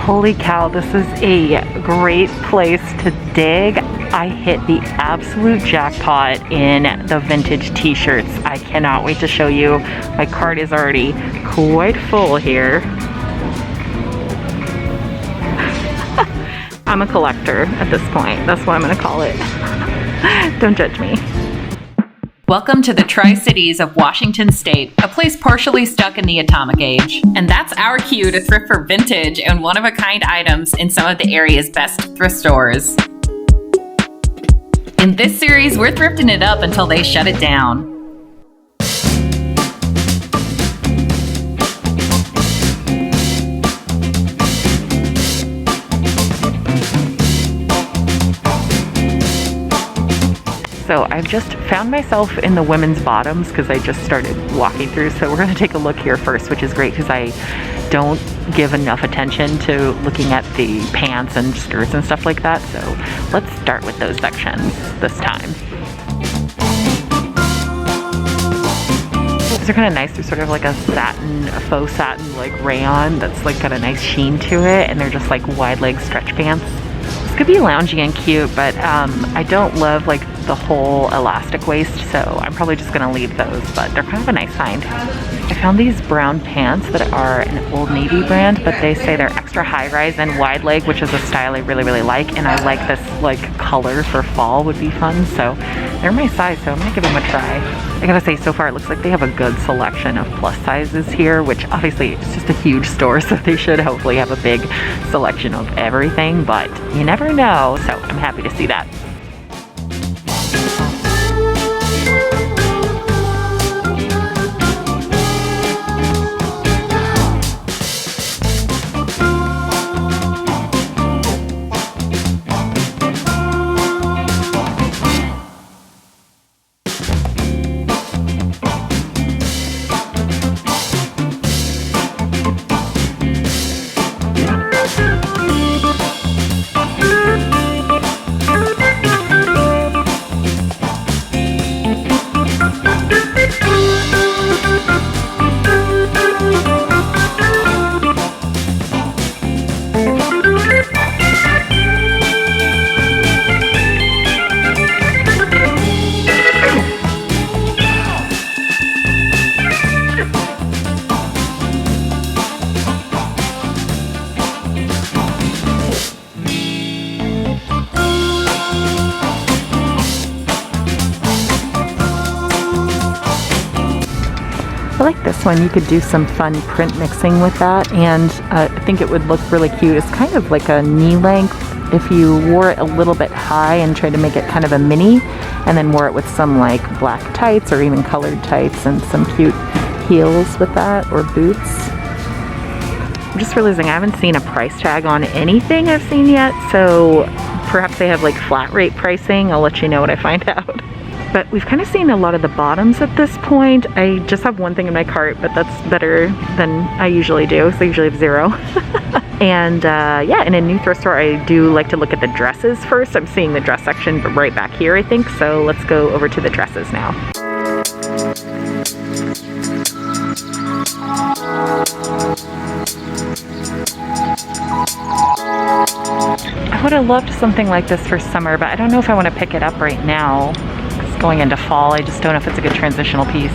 Holy cow, this is a great place to dig. I hit the absolute jackpot in the vintage t-shirts. I cannot wait to show you. My cart is already quite full here. I'm a collector at this point. That's what I'm gonna call it. Don't judge me. Welcome to the Tri-Cities of Washington State, a place partially stuck in the atomic age. And that's our cue to thrift for vintage and one-of-a-kind items in some of the area's best thrift stores. In this series, we're thrifting it up until they shut it down. So I've just found myself in the women's bottoms because I just started walking through. So we're going to take a look here first, which is great because I don't give enough attention to looking at the pants and skirts and stuff like that. So let's start with those sections this time. These are kind of nice. They're sort of like a faux satin, like rayon that's like got a nice sheen to it. And they're just like wide leg stretch pants. This could be loungy and cute, but I don't love like the whole elastic waist, so I'm probably just gonna leave those, but they're kind of a nice find. I found these brown pants that are an Old Navy brand, but they say they're extra high rise and wide leg, which is a style I really like, and I like this like color for fall would be fun, so they're my size, so I'm gonna give them a try. I gotta say, so far it looks like they have a good selection of plus sizes here, which obviously it's just a huge store, so they should hopefully have a big selection of everything, but you never know, so I'm happy to see that. I like this one. You could do some fun print mixing with that, and I think it would look really cute. It's kind of like a knee length if you wore it a little bit high and tried to make it kind of a mini, and then wore it with some like black tights or even colored tights and some cute heels with that, or boots. I'm just realizing I haven't seen a price tag on anything I've seen yet, so perhaps they have like flat rate pricing. I'll let you know what I find out. But we've kind of seen a lot of the bottoms at this point. I just have one thing in my cart, but that's better than I usually do, so I usually have 0. And yeah, in a new thrift store, I do like to look at the dresses first. I'm seeing the dress section right back here, I think, so let's go over to the dresses now. I would have loved something like this for summer, but I don't know if I want to pick it up right now. Going into fall, I just don't know if it's a good transitional piece.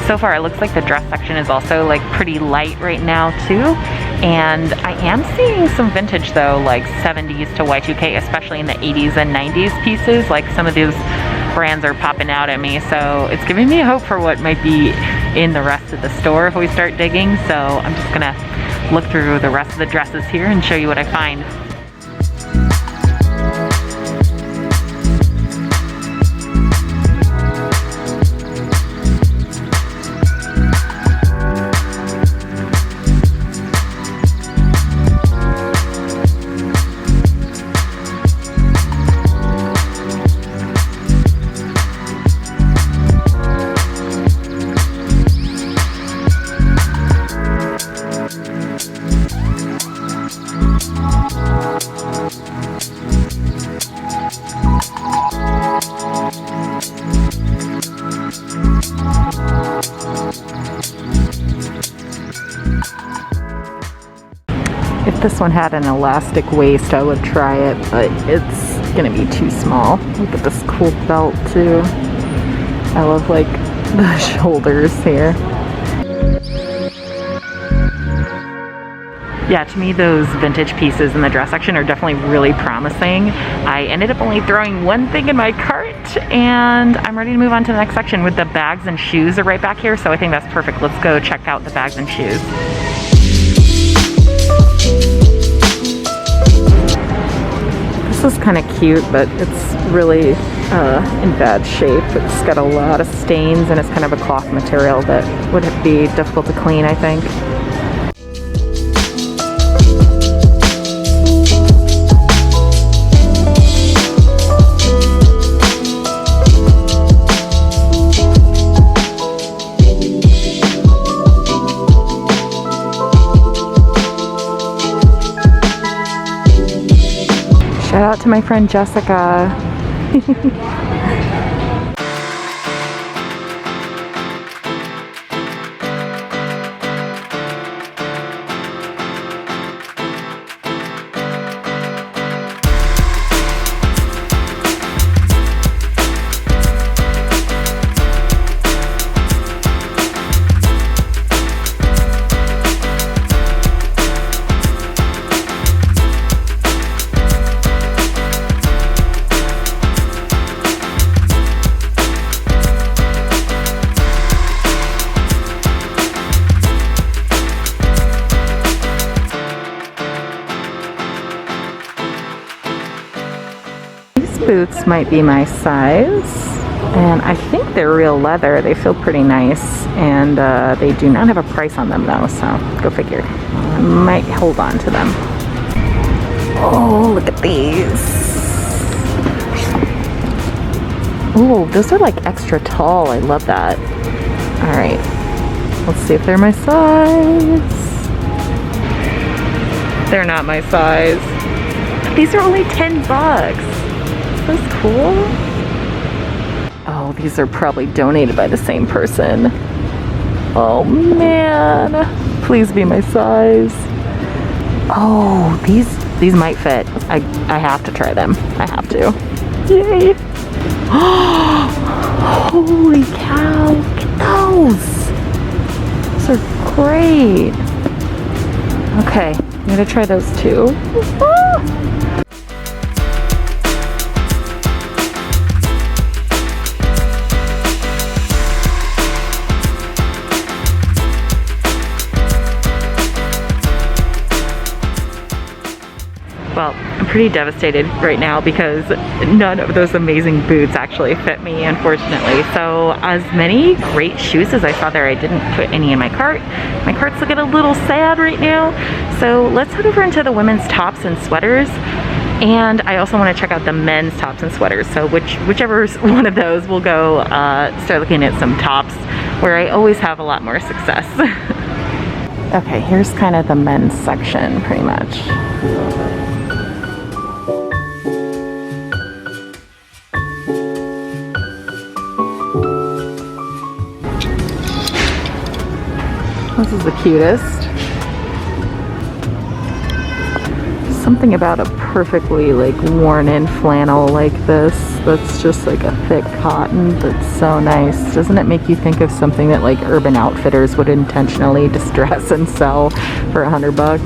So far it looks like the dress section is also like pretty light right now too. And I am seeing some vintage though, like 70s to Y2K, especially in the 80s and 90s pieces. Like some of those brands are popping out at me, so it's giving me hope for what might be in the rest of the store if we start digging. So I'm just gonna look through the rest of the dresses here and show you what I find. this one had an elastic waist, I would try it, but it's gonna be too small. Look at this cool belt too. I love like the shoulders here. Yeah, to me those vintage pieces in the dress section are definitely really promising. I ended up only throwing one thing in my cart, and I'm ready to move on to the next section with the bags and shoes are right back here, so I think that's perfect. Let's go check out the bags and shoes. This is kind of cute, but it's really in bad shape. It's got a lot of stains, and it's kind of a cloth material that would be difficult to clean, I think. Shout out to my friend Jessica. Boots might be my size, and I think they're real leather. They feel pretty nice, and they do not have a price on them though, so go figure. I might hold on to them. Oh, look at these. Oh, those are like extra tall. I love that. All right, let's see if they're my size. They're not my size. These are only 10 bucks. That's cool. Oh, these are probably donated by the same person. Oh man, please be my size. Oh, these might fit. I have to try them. I have to. Yay. Holy cow, look at those. Those are great. Okay, I'm gonna try those too. Well, I'm pretty devastated right now because none of those amazing boots actually fit me, unfortunately. So as many great shoes as I saw there, I didn't put any in my cart. My cart's looking a little sad right now. So let's head over into the women's tops and sweaters. And I also want to check out the men's tops and sweaters. So whichever one of those, we'll go start looking at some tops where I always have a lot more success. Okay, here's kind of the men's section pretty much. This is the cutest. Something about a perfectly like worn in flannel like this that's just like a thick cotton that's so nice. Doesn't it make you think of something that like Urban Outfitters would intentionally distress and sell for $100 bucks?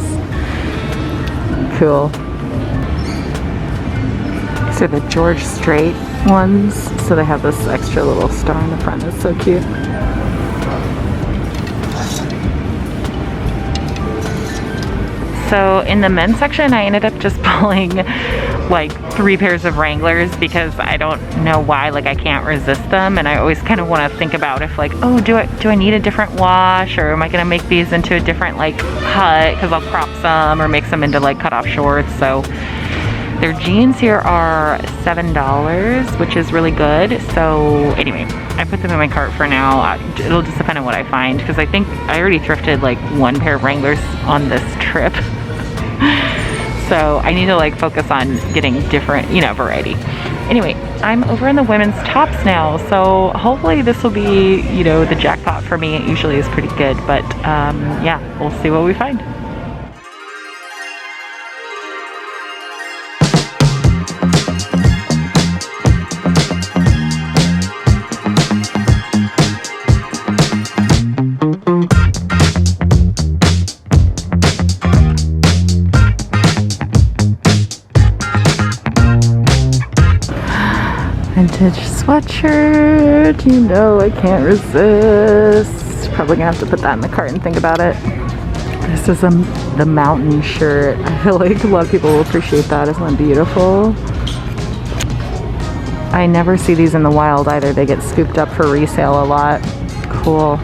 Cool. These are the George Strait ones. So they have this extra little star in the front. That's so cute. So in the men's section, I ended up just pulling like 3 pairs of Wranglers because I don't know why, like I can't resist them, and I always kind of want to think about if like, oh, do I need a different wash, or am I gonna make these into a different like cut because I'll crop some or make some into like cut off shorts. So their jeans here are $7, which is really good. So anyway, I put them in my cart for now. It'll just depend on what I find, because I think I already thrifted like 1 pair of Wranglers on this trip. So I need to like focus on getting different, you know, variety. Anyway, I'm over in the women's tops now, so hopefully this will be, you know, the jackpot for me. It usually is pretty good, but yeah, we'll see what we find. vintage sweatshirt. You know I can't resist. Probably gonna have to put that in the cart and think about it. This is the mountain shirt. I feel like a lot of people will appreciate that. Isn't that beautiful? I never see these in the wild either. They get scooped up for resale a lot. Cool.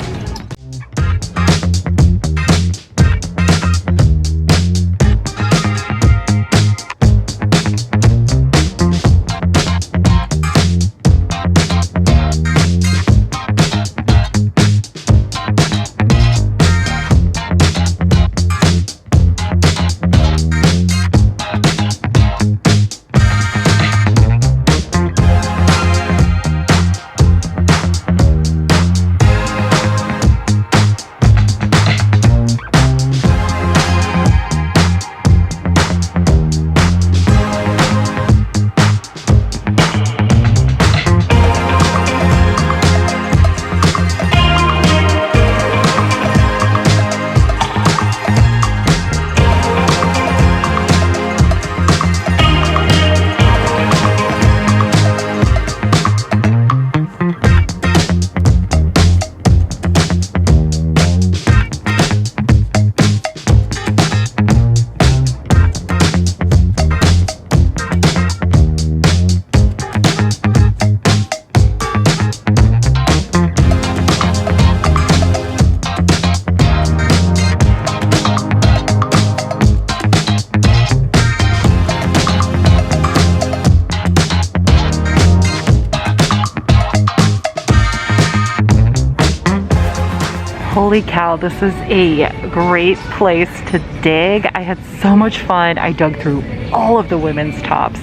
Holy cow, this is a great place to dig. I had so much fun. I dug through all of the women's tops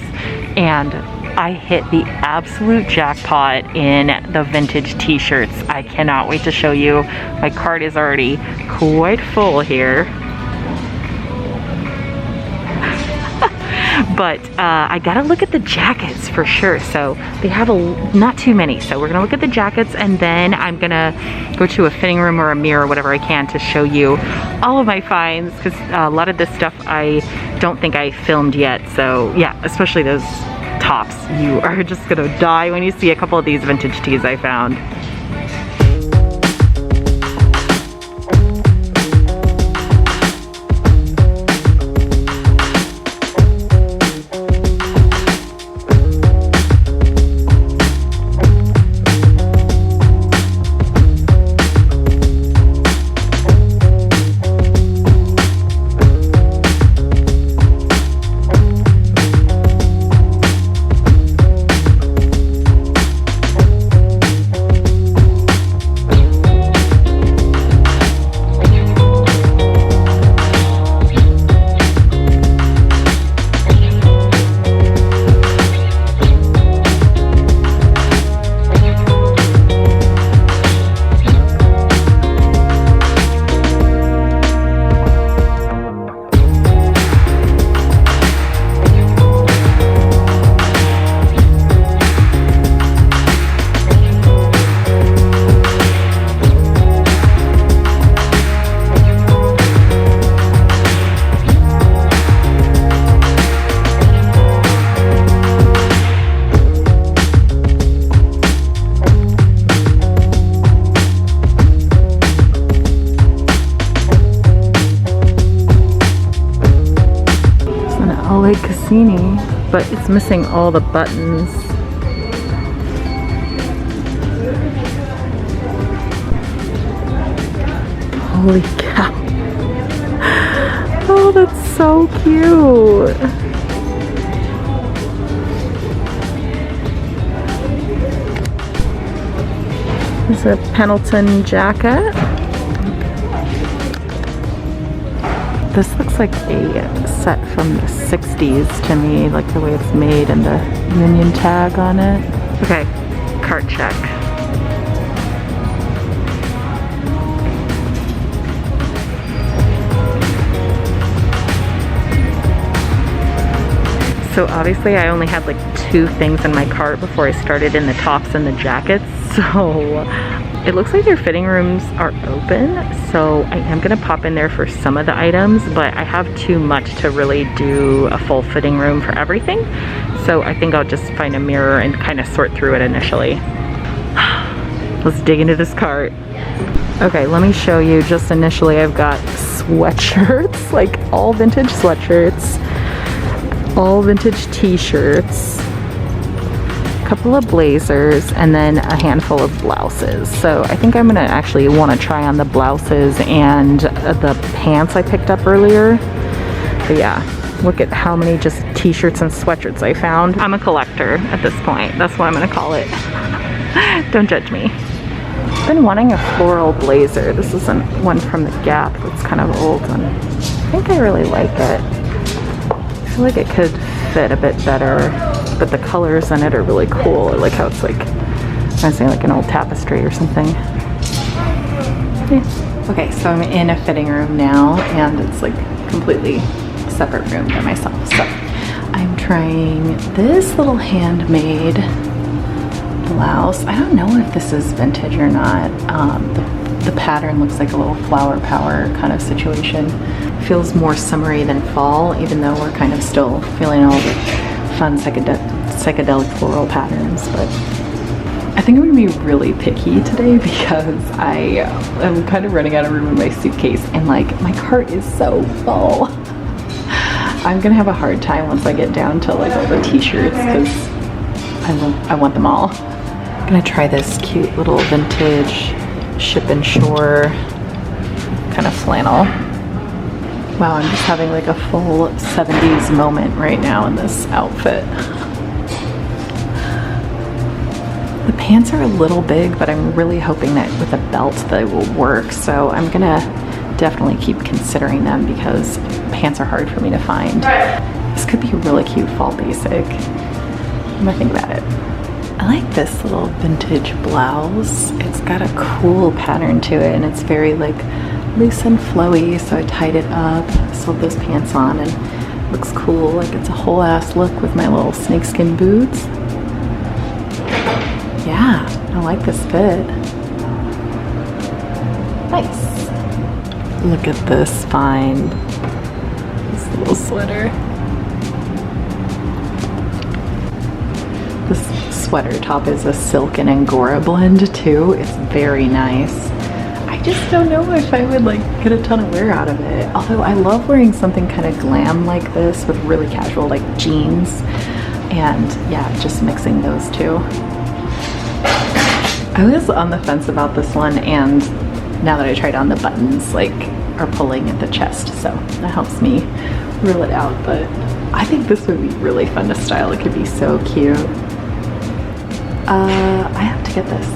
and I hit the absolute jackpot in the vintage t-shirts. I cannot wait to show you. My cart is already quite full here. But I gotta look at the jackets for sure. So they have not too many. So we're gonna look at the jackets and then I'm gonna go to a fitting room or a mirror, whatever I can, to show you all of my finds, because a lot of this stuff I don't think I filmed yet. So yeah, especially those tops. You are just gonna die when you see a couple of these vintage tees I found. But it's missing all the buttons. Holy cow. Oh, that's so cute. There's a Pendleton jacket. This looks like a set from the 60s to me, like the way it's made and the Union tag on it. Okay, cart check. So obviously I only had like 2 things in my cart before I started in the tops and the jackets. So It looks like their fitting rooms are open, so I am gonna pop in there for some of the items, but I have too much to really do a full fitting room for everything. So I think I'll just find a mirror and kind of sort through it initially. Let's dig into this cart. Okay, let me show you. Just initially, I've got sweatshirts, like all vintage sweatshirts, all vintage t-shirts, a couple of blazers, and then a handful of blouses. So I think I'm gonna actually want to try on the blouses and the pants I picked up earlier. But yeah, look at how many just t-shirts and sweatshirts I found. I'm a collector at this point. That's what I'm gonna call it. Don't judge me. I've been wanting a floral blazer. This is one from the Gap that's kind of old, and I think I really like it. I feel like it could fit a bit better, but the colors in it are really cool. I like how it's like, I'm saying like an old tapestry or something. Yeah. Okay, so I'm in a fitting room now, and it's like completely separate room by myself. So I'm trying this little handmade blouse. I don't know if this is vintage or not. The pattern looks like a little flower power kind of situation. Feels more summery than fall, even though we're kind of still feeling all the fun psychedelic floral patterns. But I think I'm gonna be really picky today because I am kind of running out of room in my suitcase, and like my cart is so full. I'm gonna have a hard time once I get down to like all the t-shirts because I want them all. I'm gonna try this cute little vintage ship and shore kind of flannel. Wow, I'm just having like a full 70s moment right now in this outfit. The pants are a little big, but I'm really hoping that with a belt they will work. So I'm gonna definitely keep considering them because pants are hard for me to find. This could be a really cute fall basic. I'm gonna think about it. I like this little vintage blouse. It's got a cool pattern to it, and it's very like loose and flowy, so I tied it up, sewed those pants on, and it looks cool. Like it's a whole ass look with my little snakeskin boots. Yeah, I like this fit. Nice. Look at this find. This little sweater. This sweater top is a silk and angora blend too. It's very nice. I just don't know if I would like get a ton of wear out of it. Although I love wearing something kind of glam like this with really casual like jeans, and yeah, just mixing those two. I was on the fence about this one, and now that I tried on, the buttons like are pulling at the chest, so that helps me rule it out. But I think this would be really fun to style. It could be so cute. I have to get this.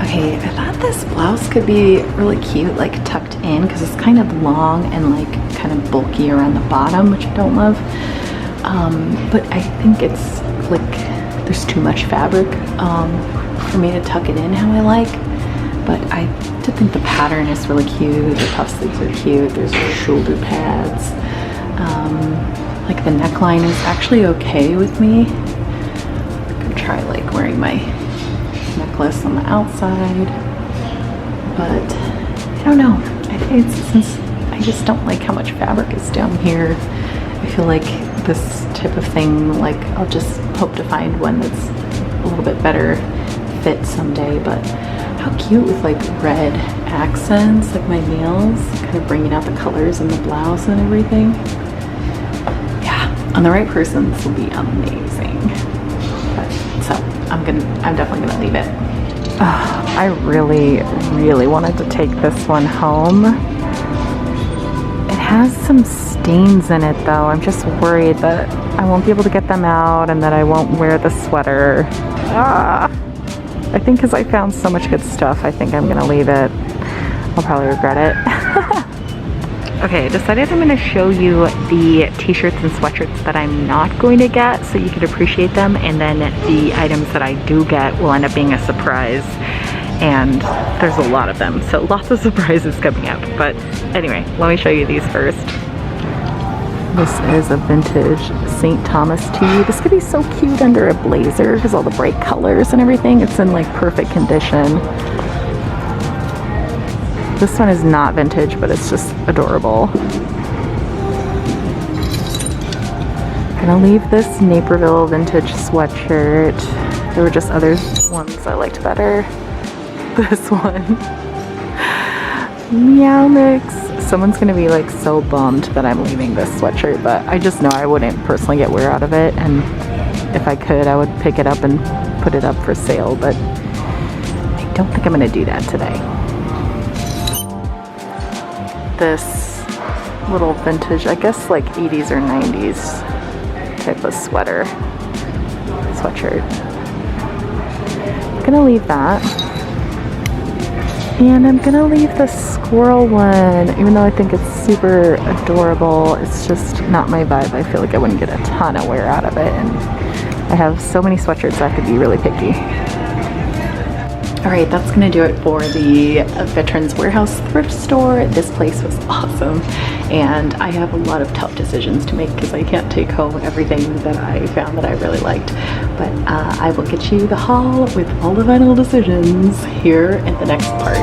Okay, I thought this blouse could be really cute, like tucked in, because it's kind of long and like kind of bulky around the bottom, which I don't love. But I think it's like there's too much fabric for me to tuck it in how I like. But I do think the pattern is really cute. The puff sleeves are cute. There's shoulder pads. Like the neckline is actually okay with me. I'm gonna try like wearing my necklace on the outside, but I don't know. It's since I just don't like how much fabric is down here. I feel like this type of thing, like I'll just hope to find one that's a little bit better fit someday. But how cute with like red accents, like my nails, kind of bringing out the colors in the blouse and everything. Yeah, on the right person, this will be amazing. But, so I'm definitely gonna leave it. I really, really wanted to take this one home. It has some stains in it though. I'm just worried that I won't be able to get them out and that I won't wear the sweater. I think because I found so much good stuff, I think I'm gonna leave it. I'll probably regret it. Okay, I decided I'm gonna show you the t-shirts and sweatshirts that I'm not going to get so you could appreciate them, and then the items that I do get will end up being a surprise. And there's a lot of them, so lots of surprises coming up. But anyway, let me show you these first. This is a vintage St. Thomas tee. This could be so cute under a blazer because all the bright colors and everything. It's in like perfect condition. This one is not vintage, but it's just adorable. Gonna leave this Naperville vintage sweatshirt. There were just other ones I liked better. This one. Meow Mix. Someone's gonna be like so bummed that I'm leaving this sweatshirt, but I just know I wouldn't personally get wear out of it, and if I could, I would pick it up and put it up for sale, but I don't think I'm gonna do that today. This little vintage, I guess like 80s or 90s type of sweatshirt. I'm gonna leave that. And I'm gonna leave the squirrel one, even though I think it's super adorable. It's just not my vibe. I feel like I wouldn't get a ton of wear out of it, and I have so many sweatshirts I could be really picky. All right, that's gonna do it for the Veterans Warehouse thrift store. This place was awesome, and I have a lot of tough decisions to make because I can't take home everything that I found that I really liked. But I will get you the haul with all the final decisions here in the next part.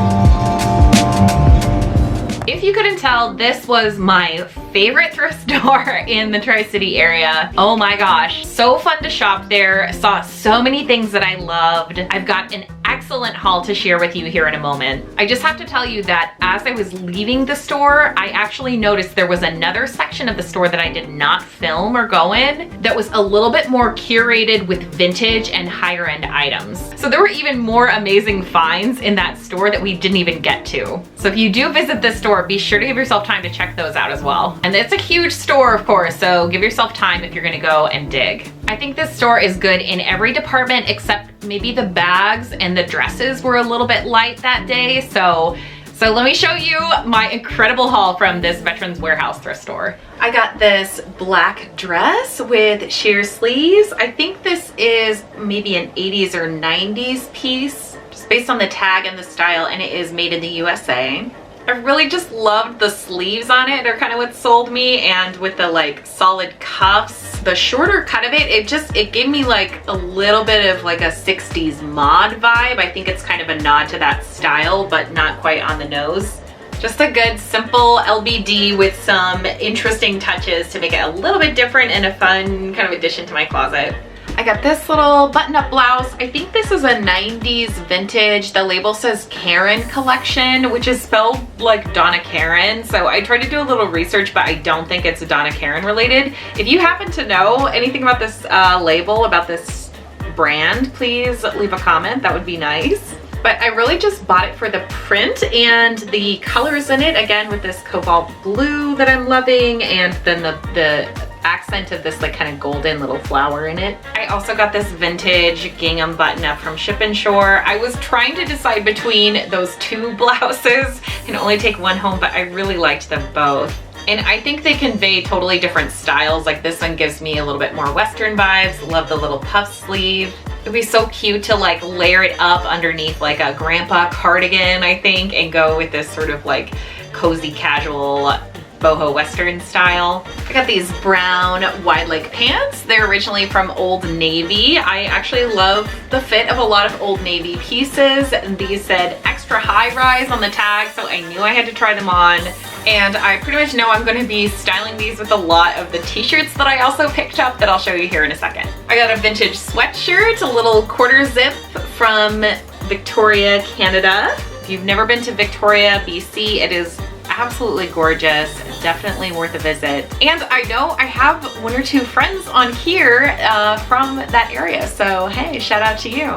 If you couldn't tell, this was my favorite thrift store in the Tri-City area. Oh my gosh, so fun to shop there. Saw so many things that I loved. I've got an excellent haul to share with you here in a moment. I just have to tell you that as I was leaving the store, I actually noticed there was another section of the store that I did not film or go in that was a little bit more curated with vintage and higher end items. So there were even more amazing finds in that store that we didn't even get to. So if you do visit this store, be sure to give yourself time to check those out as well. And it's a huge store, of course, so give yourself time if you're gonna go and dig. I think this store is good in every department except maybe the bags and the dresses were a little bit light that day. So let me show you my incredible haul from this Veterans Warehouse thrift store. I got this black dress with sheer sleeves. I think this is maybe an 80s or 90s piece, just based on the tag and the style, and it is made in the USA. I really just loved the sleeves on it. They're kind of what sold me, and with the like solid cuffs. The shorter cut of it, it gave me like a little bit of like a 60s mod vibe. I think it's kind of a nod to that style, but not quite on the nose. Just a good simple LBD with some interesting touches to make it a little bit different and a fun kind of addition to my closet. I got this little button-up blouse. I think this is a 90s vintage. The label says Karen collection, which is spelled like Donna Karen. So I tried to do a little research, but I don't think it's Donna Karen related. If you happen to know anything about this label, about this brand, please leave a comment. That would be nice. But I really just bought it for the print and the colors in it, again with this cobalt blue that I'm loving, and then the accent of this like kind of golden little flower in it. I also got this vintage gingham button up from Ship and Shore. I was trying to decide between those two blouses. I can only take one home, but I really liked them both. And I think they convey totally different styles. Like this one gives me a little bit more Western vibes. Love the little puff sleeve. It'd be so cute to like layer it up underneath like a grandpa cardigan, I think, and go with this sort of like cozy casual boho Western style. I got these brown wide leg pants. They're originally from Old Navy. I actually love the fit of a lot of Old Navy pieces. These said extra high rise on the tag, so I knew I had to try them on. And I pretty much know I'm going to be styling these with a lot of the t-shirts that I also picked up that I'll show you here in a second. I got a vintage sweatshirt, a little quarter zip from Victoria, Canada. If you've never been to Victoria, BC, it is absolutely gorgeous. Definitely worth a visit. And I know I have one or two friends on here from that area, so hey, shout out to you.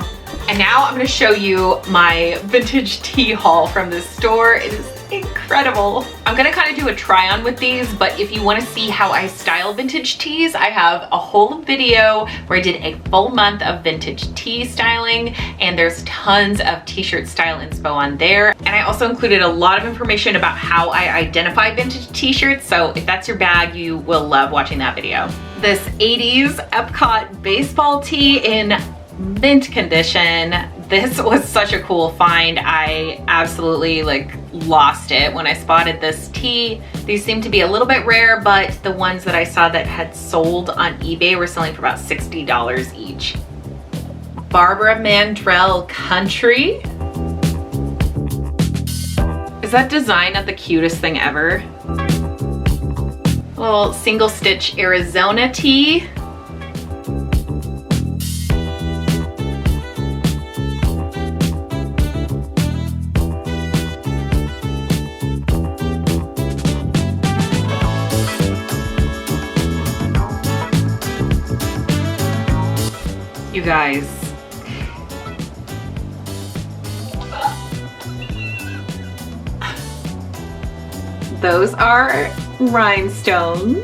And now I'm going to show you my vintage tee haul from this store. It is incredible. I'm gonna kind of do a try on with these, but if you want to see how I style vintage tees, I have a whole video where I did a full month of vintage tee styling, and there's tons of t-shirt style inspo on there. And I also included a lot of information about how I identify vintage t-shirts, so if that's your bag, you will love watching that video. This 80s Epcot baseball tee in mint condition. This was such a cool find. I absolutely like lost it when I spotted this tee. These seem to be a little bit rare, but the ones that I saw that had sold on eBay were selling for about $60 each. Barbara Mandrell Country. Is that design not the cutest thing ever? Little single stitch Arizona tee. You guys, those are rhinestones.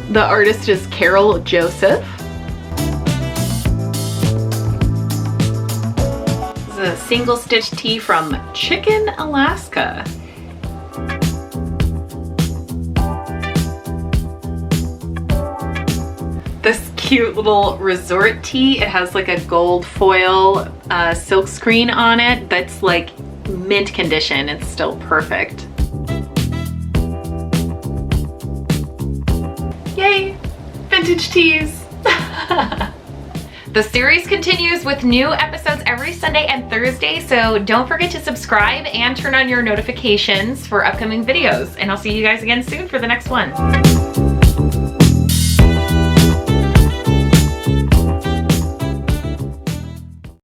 The artist is Carol Joseph. This is a single stitch tee from Chicken, Alaska. This cute little resort tee. It has like a gold foil silk screen on it that's like mint condition. It's still perfect. Yay, vintage tees. The series continues with new episodes every Sunday and Thursday, so don't forget to subscribe and turn on your notifications for upcoming videos. And I'll see you guys again soon for the next one.